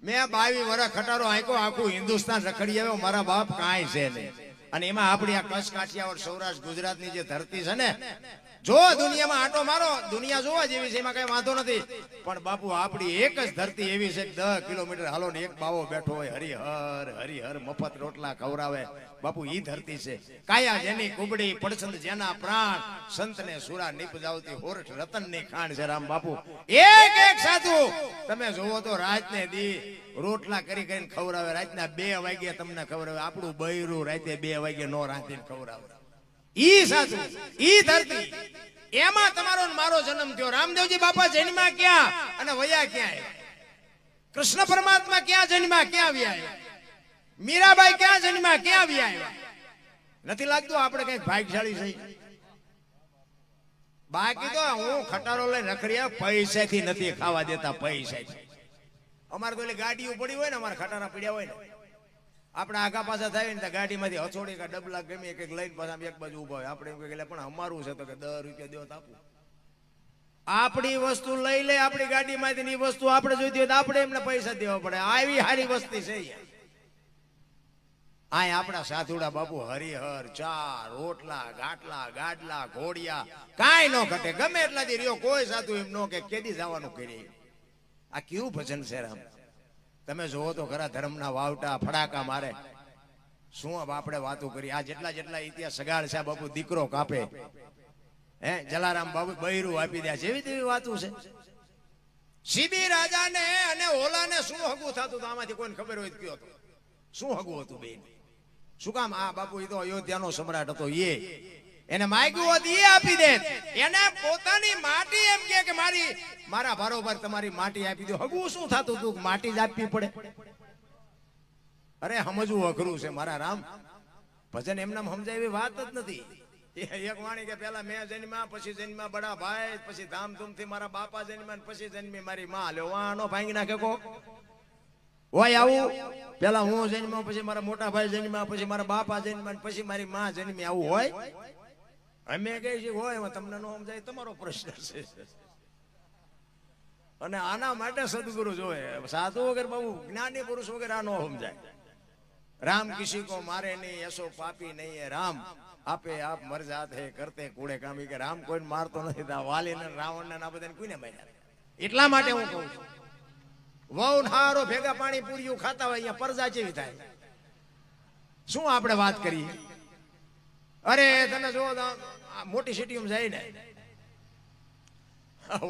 મેં 22 વર્ષ ખટારો આંકો આખું હિન્દુસ્તાન રખડી આવ્યો, મારા બાપ કાંઈ છે નહીં. અને એમાં આપણી આ કચ્છ કાઠિયાવાડ સૌરાષ્ટ્ર ગુજરાતની જે ધરતી છે ને, જો દુનિયામાં આટો મારો, દુનિયા જોવા જેવી છે, એમાં કઈ વાંધો નથી. પણ બાપુ આપણી એક જ ધરતી એવી છે, 10 કિલોમીટર હાલો ને એક બાવો બેઠો હોય, હરિહર હરિહર મફત રોટલા ખવરાવે. બાપુ ઈ ધરતી છે. કાયા જેની કુબડી, પડસંદ જેના પ્રાણ, સંતને સુરા નિપજાવતી હોરઠ રતનની ખાણ છે. રામ બાપુ એક એક સાધુ તમે જોવો તો રાત ને દી રોટલા કરી કરીને ખવરાવે. રાતના 2 વાગ્યે તમને ખવરાવે. આપણું બૈરું રાતે 2 વાગ્યે નો રાંધીને ખવરાવે. ઈ સાધુ, ઈ ધરતી, એમાં તમારો ને મારો જન્મ થયો. રામદેવજી બાપા જન્મા ક્યાં અને વયા ક્યાં? કૃષ્ણ પરમાત્મા ક્યાં જન્મા, ક્યાં વ્યા? મીરાબાઈ ક્યાં જન્મા, ક્યાં વ્યા? નથી લાગતું આપણે કઈક ભાગ્યશાળી છે? બાકી તો હું ખટારો લઈને રખડ્યા, પૈસાથી નથી ખાવા દેતા, પૈસાથી. અમારે તો ગાડીઓ પડી હોય ને, અમારે ખટારા પડ્યા હોય ને, આપણે આગા પાછા થાય ને ગાડીમાંથી હથોડી કા ડબલા ગમે એક લઈને પાછા એક બાજુ ઉભા હોય. આપણે એમ કહીએ પણ અમારું છે તો કે 10 રૂપિયા દેવો તો આપું. આપણી વસ્તુ લઈ લે આપણી ગાડીમાંથી, એ વસ્તુ આપણે જોઈતી હોય તો આપણે એમને પૈસા દેવા પડે. આવી સારી વસ્તી છે. આ આપણા સાધુડા બાપુ હરિહર, ચા, રોટલા, ગાટલા, ગાડલા, ઘોડિયા કાંઈ ન ઘટે. ગમે એટલા દી રહ્યો, કોઈ સાધુ એમ નો કે કેદી જવાનું કરી. આ કેવું ભજન છે રામ! તમે જોવો તો ખરા, ધર્મના વાવટા ફડાકા મારે. શું આપણે વાતો કરી? આ જેટલા જેટલા ઇતિહાસ સગાડ છે બાપુ, દીકરો કાપે, હે જલારામ બાબુ બૈરું આપી દે, જેવી તેવી વાતો છે. સીબી રાજાને અને ઓલાને શું હગું થતું? આમાંથી કોઈને ખબર હોય કયો તો શું હગું હતું બેન? શું કામ? આ બાપુ એ તો અયોધ્યાનો સમ્રાટ હતો, એને માંગ્યું હોત એ આપી દે. એને પોતાની માટી એમ કે મારા બરોબર તમારી માટી આપી દો. હગું શું થતું તું? માટી જ આપવી પડે? અરે સમજવું અઘરું છે મારા રામ. ભજન એમને સમજાય એવી વાત જ નથી. એક વાણી કે પેલા મેં જન્મ્યા, પછી જન્મ્યા બડા ભાઈ, પછી ધામધૂમથી મારા બાપા જન્મ્યા, પછી જન્મી મારી માં. લ્યો વાનો ભાંગી નાખે કો હોય આવું? પેલા હું જન્મ્યો, પછી મારા મોટા ભાઈ જન્મ્યા, પછી મારા બાપા જન્મ્યા, પછી મારી માં જન્મી, આવું હોય? અમે કહીએ છીએ હોય, તમને ન સમજાય તમારો પ્રશ્ન છે. અને આના માટે સદગુરુ જોવે, સાધુ વગર બહુ જ્ઞાની પુરુષ વગર આ ન સમજાય. રામ કિસી કો મારે નહીં, એસો પાપી નહીં, રામ આપે આપ મર જાત હે કરતે કૂડે કામી. કે રામ કોઈને મારતો નથી, વાલી ને રાવણ ને આ બધાને કોઈને માર્યા? એટલા માટે હું કહું છું, વહુ હારો ભેગા પાણી પૂરીયું ખાતા હોય, અહીંયા પરજા જેવી થાય. શું આપણે વાત કરીએ? અરે તમે જો મોટી સિટીમાં જાય ને,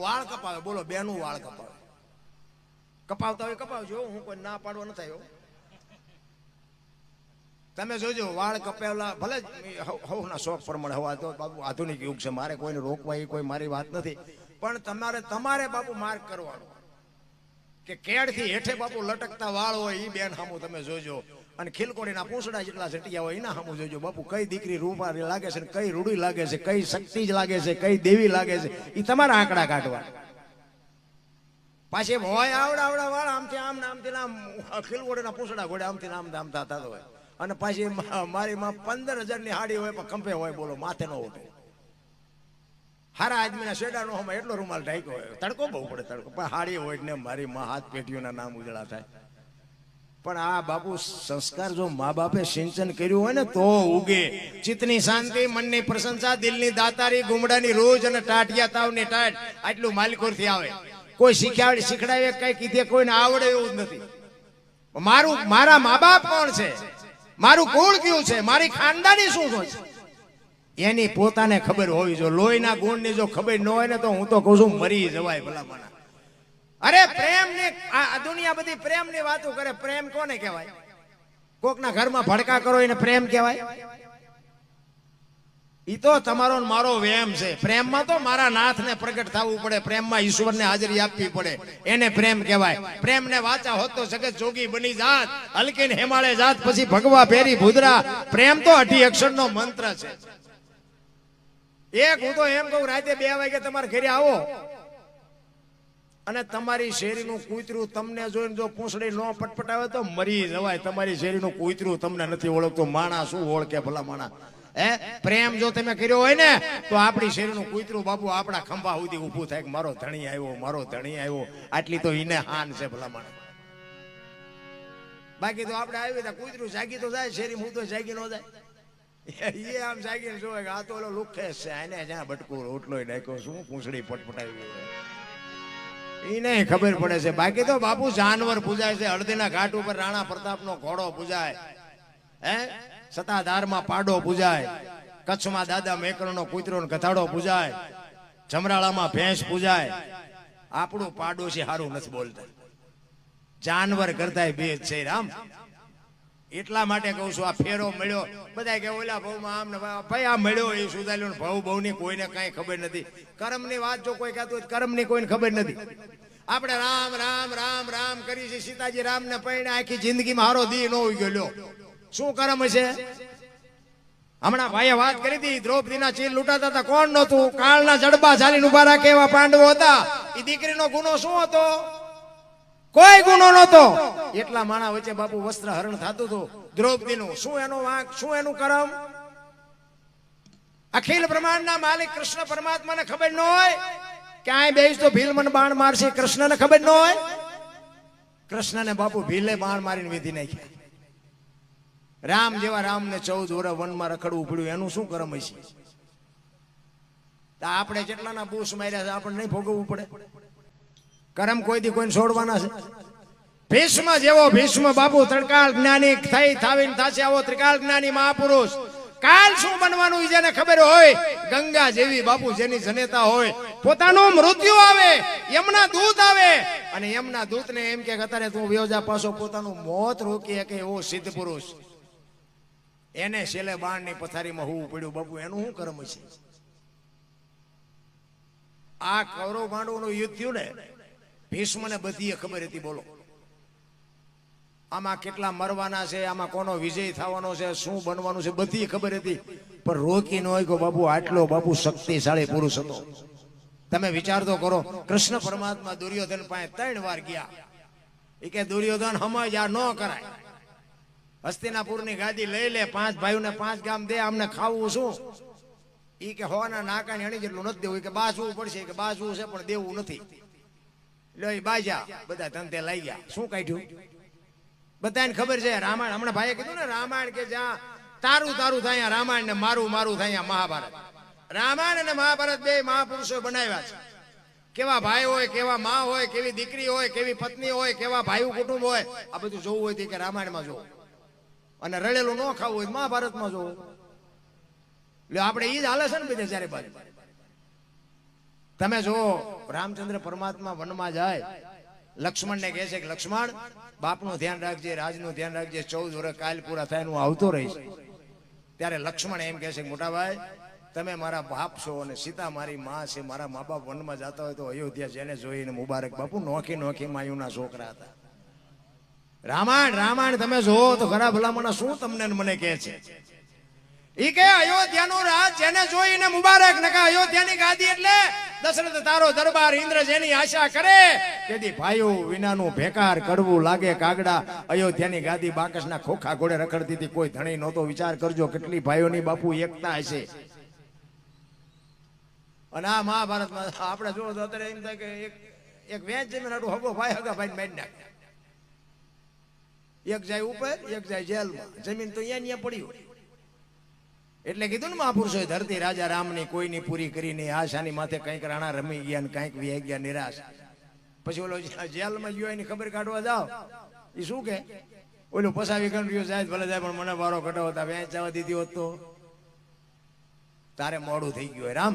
વાળ કપાવે, બોલો બેનું વાળ કપાવે. કપાવતા હોય કપાવજો, હું કોઈ ના પાડવા નથી આવ્યો. તમે જોજો વાળ કપાવેલા, ભલે હવના શોખ પ્રમાણે હવા તો બાપુ આધુનિક યુગ છે, મારે કોઈને રોકવા એ કોઈ મારી વાત નથી. પણ તમારે બાપુ માર્ક કરવાનો કે કેળથી હેઠે બાપુ લટકતા વાળ હોય એ બેન સામું તમે જોજો, અને ખીલકોડીના પૂંછડા જેટલા જટિયા હોય એના સામું જોજો. બાપુ કઈ દીકરી રૂપારી લાગે છે, કઈ રૂડી લાગે છે, કઈ શક્તિ જ લાગે છે, કઈ દેવી લાગે છે, એ તમારા આંકડા કાઢવા. પાછી હોય આવડા વાળ આમથી આમ ને આમથી આમ, ખીલકોડીના પૂંછડા ઘોડે આમથી આમ આમ થતા હોય. અને પાછી મારી માં 15,000 ની હાડી હોય પણ કંપે હોય, બોલો માથે ન ઉઠે. હારા આદમીના શેડા નો હમણાં એટલો રૂમાલ ઢાંક્યો હોય, તડકો બહુ પડે તડકો, પણ હાડી હોય ને મારી માં હાથ પેટીઓના નામ ઉજળા થાય. પણ આ બાપુ સંસ્કાર જો મા બાપે સિંચન કર્યું હોય ને તો ઉગે. ચિત્તની શાંતિ, મનની પ્રશંસા, દિલની દાતારી, ગુમડાની રોજ અને ટાટિયા તાવની ટાટ, આટલું માલિકોરથી આવે. કોઈ શીખડાવે કઈ કીધે કોઈને આવડે એવું જ નથી. મારા મા બાપ કોણ છે, મારું કુળ કયું છે, મારી ખાનદાની શું છે, એની પોતાને ખબર હોવી જો. લોહીના ગુણની જો ખબર ન હોય ને તો હું તો કહું છું મરી જવાય ભલામણા. અરે પ્રેમ ને આ દુનિયા બધી પ્રેમ ની વાતો કરે. પ્રેમ કોને કહેવાય? કોકના ઘરમાં ભડકા કરો એને પ્રેમ કહેવાય? ઈ તો તમારો મારો વેમ છે. પ્રેમમાં તો મારા નાથને પ્રગટ થવું પડે, પ્રેમમાં ઈશ્વરને હાજરી આપવી પડે, એને પ્રેમ કહેવાય. પ્રેમને વાચા હોત તો જગત જોગી બની જાત, હલકીને હેમાળે જાત, પછી ભગવા ફેરી ભૂદરા. પ્રેમ તો 18 અક્ષરનો મંત્ર છે. એક હું તો એમ કહું, રાતે 2 વાગે તમારે ઘરે આવો અને તમારી શેરીનું કૂતરું તમને જોઈને જો પૂંછડી નો પટપટાવે તો મરી જવાય. તમારી શેરીનું કૂતરું તમને નથી ઓળખતું, માણા શું ઓળખે ભલા માણા? પ્રેમ જો તમે કર્યો હોય ને તો આપણી શેરીનું કૂતરું બાપુ આપણા ખંભા સુધી ઊભું થાય કે મારો ધણી આવ્યો, મારો ધણી આવ્યો. આટલી તો ઈને હાન છે ભલા માણા. બાકી તો આપણે આવી હતા કૂતરું જાગી તો જાય, શેરી હું તો જાગી ન જાય. એ આમ જાગીને જોવે કે આ તો ઓલો લુખેસ છે, આને જ્યાં બટકું રોટલો નાખ્યો, શું પૂંછડી પટપટાવી, એને ખબર પડે છે. બાકી તો બાપુ જાનવર પૂજાય છે. હળદીના ઘાટ ઉપર રાણા પ્રતાપનો ઘોડો પૂજાય, હે સતાધારમાં પાડો પૂજાય, કચ્છમાં દાદા મેકરનો કૂતરો ને ગધાડો પૂજાય, જમરાળામાં ભેંસ પૂજાય. આપણું પાડોશી હારું નથી બોલતા, જાનવર કરતા બે જ છે રામ. એટલા માટે કહું છું આ ફેરો મળ્યો, બધા કે ઓલા ભાવમાં આમ ને ભાઈ આ મળ્યો એ સુધાર્યો, ભાવ ભાવની કોઈને કઈ ખબર નથી. કર્મની વાત જો કોઈ કહેતું હોય કર્મની કોઈને ખબર નથી. આપણે રામ રામ રામ રામ કરી છે. સીતાજી રામ ને પૈણે આખી જિંદગીમાં હારો દી ન હોય ગયો, શું કર્મ છે? હમણાં ભાઈએ વાત કરી હતી, દ્રૌપદીના ચીલ લૂંટાતા હતા, કોણ નહોતું? કાળના જડબા ઝાલીને ઉભા રાખે એવા પાંડવો હતા. એ દીકરીનો ગુનો શું હતો? કોઈ ગુનો નહોતો. એટલા માણા વચ્ચે બાપુ વસ્ત્ર હરણ થતું હતું. દ્રૌપદીનું શું એનો વાંક, શું એનું કર્મ? અખિલ બ્રહ્માંડના માલિક કૃષ્ણ પરમાત્માને ખબર ન હોય કે આ બેસ તો ભીલ મને બાણ મારશે? કૃષ્ણને ખબર ન હોય? કૃષ્ણને બાપુ ભીલે બાણ મારીને વિધિ નાખ્યા. રામ જેવા રામને 14 વર્ષ વનમાં રખડવું પડ્યું, એનું શું કર્મ હશે? આપણે જેટલાના બૂસ માર્યા છે આપણે નહીં ભોગવવું પડે? કર્મ કોઈ દી કોઈને છોડવાના છે? ભીષ્મ જેવો ભીષ્મ બાપુ ત્રિકાળ જ્ઞાની થઈ થાવીને થાશે આવો ત્રિકાળ જ્ઞાની મહાપુરુષ. કાલ શું બનવાનું જેને ખબર હોય, ગંગા જેવી બાપુ જેની જનેતા હોય, પોતાનું મૃત્યુ આવે, યમના દૂત આવે અને યમના દૂતને એમ કે અત્યારે તું વ્યોજા પાછો પોતાનું મોત રોકી શકે એવો સિદ્ધ પુરુષ, એને છેલ્લે બાણની પથારીમાં હોવું પડ્યું. બાપુ એનું શું કર્મ છે? આ કૌરવ પાંડવોનું યુદ્ધ થયું ને, ભીષ્મને બધી ખબર હતી. બોલો આમાં કેટલા મરવાના છે, આમાં કોનો વિજય થવાનો છે, શું બનવાનું છે, બધી ખબર હતી. પણ રોકી ન હોય કે બાપુ આટલો બાપુ શક્તિશાળી પુરુષ હતો. તમે વિચાર તો કરો, કૃષ્ણ પરમાત્મા દુર્યોધન પાસે 3 વાર ગયા. એ કે દુર્યોધન સમજ આ ન કરાય, હસ્તિનાપુરની ગાદી લઈ લે, 5 ભાઈઓને 5 ગામ દે, અમને ખાવું શું? એ કે હોવાના નાકાની હણી જેટલું નથી દેવું, કે બાજવું પડશે, કે બાજવું છે પણ દેવું નથી. લો એ બાજા બધા ધંધે લઈ ગયા. શું કાઢ્યું? બધાને ખબર છે રામાયણ. હમણાં ભાઈએ કીધું ને રામાયણ કે જ્યાં તારું તારું થાય રામાયણ ને મારું મારું થાય મહાભારત. રામાયણ અને મહાભારત બે મહાપુરુષો બનાવ્યા છે. કેવા ભાઈ હોય, કેવા માં હોય, કેવી દીકરી હોય, કેવી પત્ની હોય, કેવા ભાઈ કુટુંબ હોય, આ બધું જોવું હોય કે રામાયણમાં જોવું, અને રળેલું ન ખાવું હોય મહાભારતમાં જોવું. એટલે આપણે ઈ જ હાલે છે ને બધે ચારે બાજુ. તમે જો રામચંદ્ર પરમાત્મા વનમાં જાય, લક્ષ્મણને કહે છે કે લક્ષ્મણ બાપનું ધ્યાન રાખજે, રાજનું ધ્યાન રાખજે, 14 વર્ષ કાલ પૂરા થાય હું આવતો રહીશ. ત્યારે લક્ષ્મણ એમ કહે છે કે મોટા ભાઈ તમે મારા બાપ છો અને સીતા મારી માં છે, મારા મા બાપ વનમાં જતા હોય તો અયોધ્યા જેને જોઈને મુબારક. બાપુ નોખી નોખી માયુના છોકરા હતા. રામાયણ રામાયણ તમે જોવો તો ખરા ભલામણ શું તમને મને કહે છે? ઈ કે અયોધ્યાનું રાજ જેને જોઈને મુબારક. નકા અયોધ્યાની ગાદી એટલે દશરથ તારો દરબાર, ઇન્દ્ર જેની આશા કરે તેથી ભાઈઓ વિનાનું ભેકાર કડવું લાગે કાગડા. અયોધ્યાની ગાદી બાકસના ખોખા ઘોડે રખડતી હતી, કોઈ ધણી નહોતો. વિચાર કરજો કેટલી ભાઈઓની બાપુ એકતા હશે. અને આ મહાભારતમાં આપણે જોવો તો અત્યારે એમ થાય કે એક વેચ જમીન હાટું હગો ભાઈ હગા ભાઈ મારી નાખે. એક જાય ઉપર, એક જાય જેલમાં. જમીન તો અહીંયા પડી હોય. એટલે કીધું ને મહાપુરુષોએ ધરતી રાજા રામની કોઈની પૂરી કરી નહીં. આશાની માથે કંઈક રાણા રમી ગયા ને કંઈક વ્યાઈ ગયા નિરાશ. પછી ઓલો જેલમાં ગયો એની ખબર કાઢવા જાઓ, એ શું કે ઓલું પસાવી ગણ્યું જાય ભલે જાય પણ મને વારો કટાવો હતા વેચ જવા દીધી હોત તો તારે મોડું થઈ ગયું. રામ